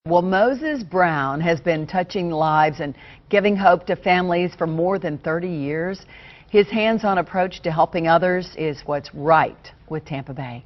Well, Moses Brown has been touching lives and giving hope to families for more than 30 years. His hands-on approach to helping others is what's right with Tampa Bay.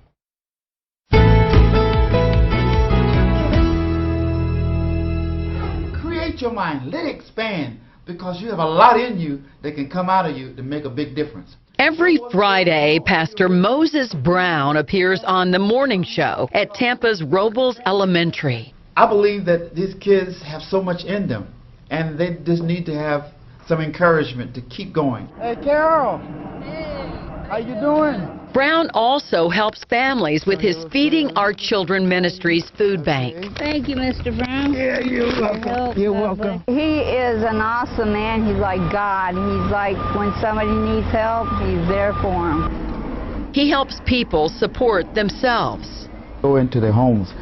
Create your mind, let it expand, because you have a lot in you that can come out of you to make a big difference. Every Friday, Pastor Moses Brown appears on The Morning Show at Tampa's Robles Elementary. I believe that these kids have so much in them, and they just need to have some encouragement to keep going. Hey, Carol. Hey. How you doing? Brown also helps families with his Feeding Our Children Ministries food bank. Thank you, Mr. Brown. Yeah, you're welcome. You're welcome. He is an awesome man. He's like God. He's like when somebody needs help, he's there for them. He helps people support themselves. Go into their homes.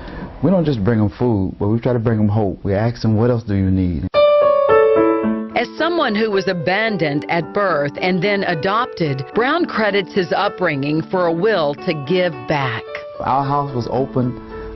We don't just bring them food, but we try to bring them hope. We ask them, what else do you need? As someone who was abandoned at birth and then adopted, Brown credits his upbringing for a will to give back. Our house was open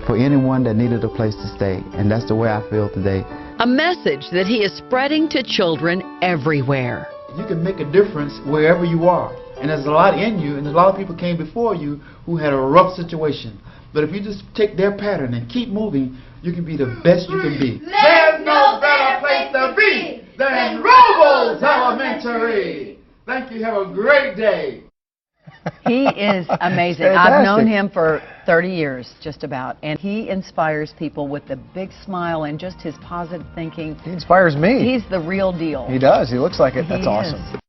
for anyone that needed a place to stay, and that's the way I feel today. A message that he is spreading to children everywhere. You can make a difference wherever you are, and there's a lot in you, and a lot of people came before you who had a rough situation. But if you just take their pattern and keep moving, you can be the best you can be. There's no better place to be than Robles Elementary. Thank you. Have a great day. He is amazing. I've known him for 30 years, just about, and he inspires people with a big smile and just his positive thinking. He inspires me. He's the real deal. He does. He looks like it. That's awesome.